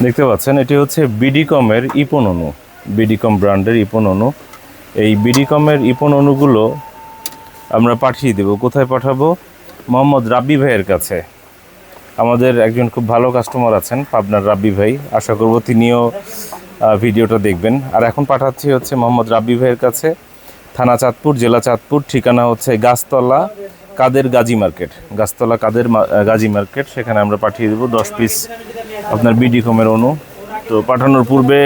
দেখতে পাচ্ছেন এটি হচ্ছে বিডিকমের ইপন অণু, বিডিকম ব্র্যান্ডের ইপন অণু। এই বিডিকমের ইপন অণুগুলো আমরা পাঠিয়ে দেব। কোথায় পাঠাবো? মোহাম্মদ রাব্বি ভাইয়ের কাছে। আমাদের একজন খুব ভালো কাস্টমার আছেন পাবনার রাব্বি ভাই, আশা করব তিনিও ভিডিওটা দেখবেন। আর এখন পাঠাচ্ছি হচ্ছে মোহাম্মদ রাব্বি ভাইয়ের কাছে, থানা চাঁদপুর, জেলা চাঁদপুর, ঠিকানা হচ্ছে গাছতলা কাদের গাজী মার্কেট, গাছতলা কাদের গাজী মার্কেট, সেখানে আমরা পাঠিয়ে দেবো 10 পিস আপনার বিডিকমের অণু। তো পাঠানোর পূর্বে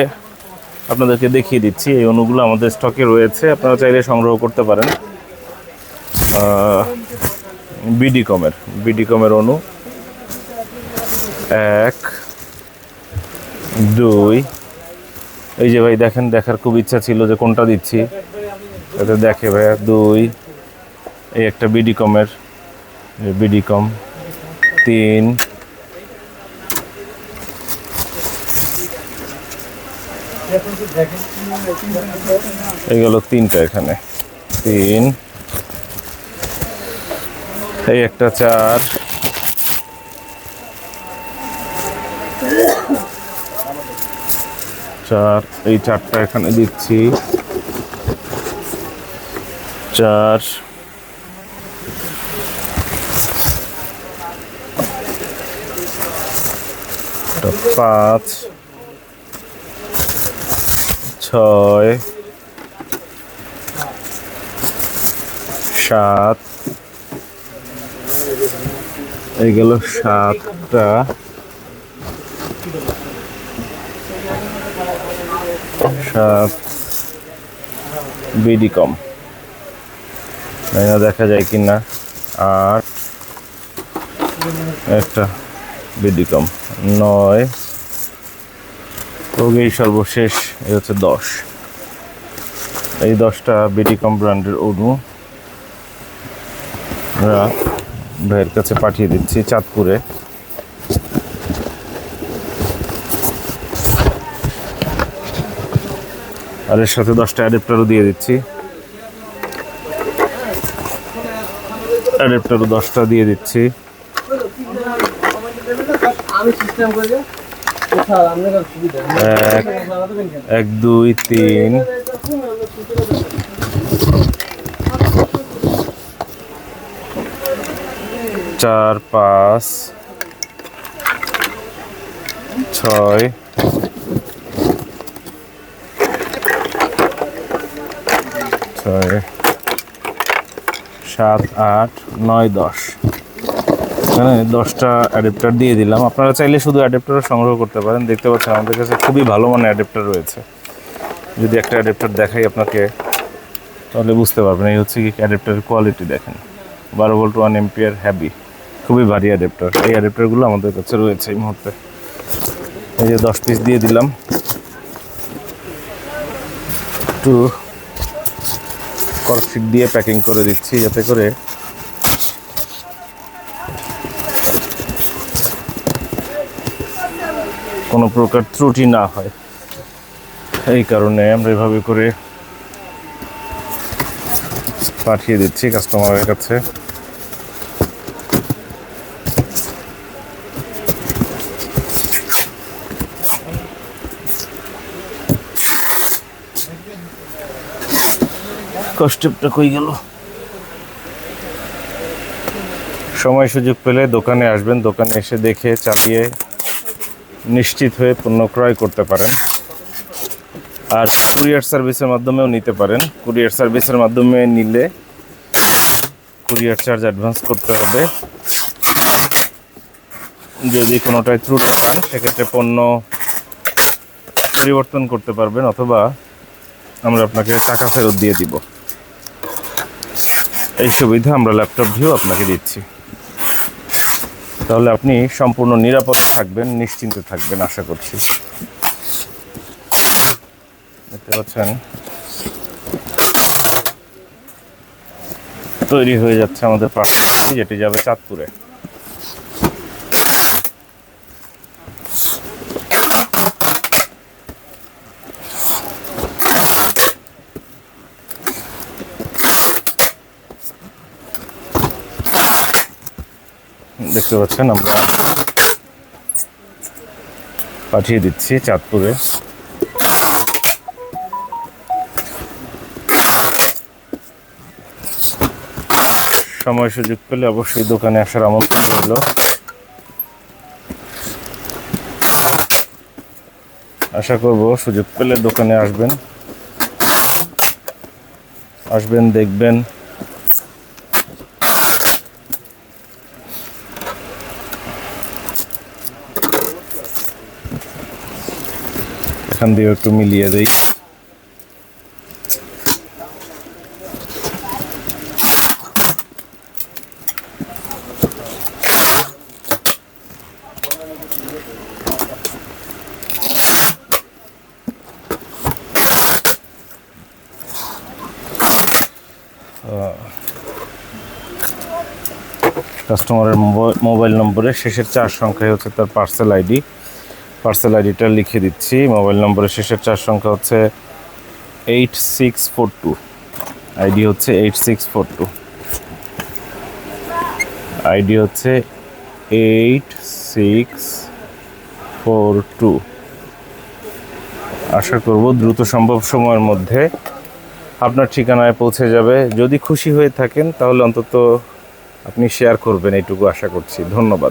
আপনাদেরকে দেখিয়ে দিচ্ছি এই অণুগুলো আমাদের স্টকে রয়েছে, আপনারা চাইলে সংগ্রহ করতে পারেন। বিডিকমের অণু 1 2, এই যে ভাই দেখেন, দেখার খুব ইচ্ছা ছিল যে কোনটা দিচ্ছি, এটা দেখে ভাইয়া 2, এই একটা বিডিকমের, বিডিকম 3, এই গেল 3টা এখানে 3, এই একটা 4, এই 4টা এখানে দিচ্ছি 4, 5, 6, 7, এই গেল 7টা, 7 বিডিকম, দেখা যায় কিনা, 8 একটা বিডিকম, 9, এই সর্বশেষ এই হচ্ছে 10। এই 10টা বিডিকম ব্র্যান্ডের অণু আমরা ভাইয়ের কাছে পাঠিয়ে দিচ্ছি চাঁদপুরে। আর এর সাথে 10টা অ্যাডাপ্টারও দিয়ে দিচ্ছি, অ্যাডাপ্টারও 10টা দিয়ে দিচ্ছি। 1 2 3 4 5 6 7 8 9 10, এখানে 10টা অ্যাডাপ্টার দিয়ে দিলাম। আপনারা চাইলে শুধু অ্যাডাপ্টারও সংগ্রহ করতে পারেন। দেখতে পাচ্ছেন আমাদের কাছে খুবই ভালো মানের অ্যাডাপ্টার রয়েছে। যদি একটা অ্যাডাপ্টার দেখাই আপনাকে তাহলে বুঝতে পারবেন। এই হচ্ছে কি অ্যাডাপ্টারের কোয়ালিটি দেখেন, 12 ভোল্ট 1 এম্পিয়ার হ্যাভি, খুবই ভারী অ্যাডাপ্টার। এই অ্যাডাপ্টারগুলো আমাদের কাছে রয়েছে এই মুহূর্তে। এই যে 10 পিস দিয়ে দিলাম, একটু কর্কশিট দিয়ে প্যাকিং করে দিচ্ছি যাতে করে কোনো প্রকার ত্রুটি না হয়। এই কারণে আমরা এভাবে করে পাঠিয়ে দিচ্ছি কাস্টমারের কাছে। কষ্টটা কই গেল? সময় সুযোগ পেলে দোকানে আসবেন, দোকানে এসে দেখে চালিয়ে নিশ্চিত হয়ে পণ্য ক্রয় করতে পারেন। আর কুরিয়ার সার্ভিসের মাধ্যমেও নিতে পারেন। কুরিয়ার সার্ভিসের মাধ্যমে নিলে কুরিয়ার চার্জ অ্যাডভান্স করতে হবে। যদি কোনোটায় ত্রুটি পান সেক্ষেত্রে পণ্য পরিবর্তন করতে পারবেন, অথবা আমরা আপনাকে টাকা ফেরত দিয়ে দিব। এই সুবিধা আমরা ল্যাপটপ দিয়েও আপনাকে দিচ্ছি। তাহলে আপনি সম্পূর্ণ নিরাপদে থাকবেন, নিশ্চিন্তে থাকবেন আশা করছি। দেখতে পাচ্ছেন তৈরি হয়ে যাচ্ছে আমাদের পার্সেলটি, যেটি যাবে চাঁদপুরে। দেখতে পাচ্ছেন আমরা পাঠিয়ে দিচ্ছি চাঁদপুরে। সময় সুযোগ পেলে অবশ্যই দোকানে আসার আমন্ত্রণ রইল। আশা করব সুযোগ পেলে দোকানে আসবেন দেখবেন। এখান দিয়ে একটু মিলিয়ে দেই। কাস্টমারের মোবাইল নম্বরের শেষের 4 সংখ্যায় হচ্ছে তার পার্সেল আইডি। পার্সেল আইডিটা লিখে দিচ্ছি। মোবাইল নম্বরের শেষের 4 সংখ্যা হচ্ছে 8642। আইডি হচ্ছে 8642। আইডি হচ্ছে 8642। আশা করব দ্রুত সম্ভব সময়ের মধ্যে আপনার ঠিকানায় পৌঁছে যাবে। যদি খুশি হয়ে থাকেন তাহলে অন্তত আপনি শেয়ার করবেন, এইটুকু আশা করছি। ধন্যবাদ।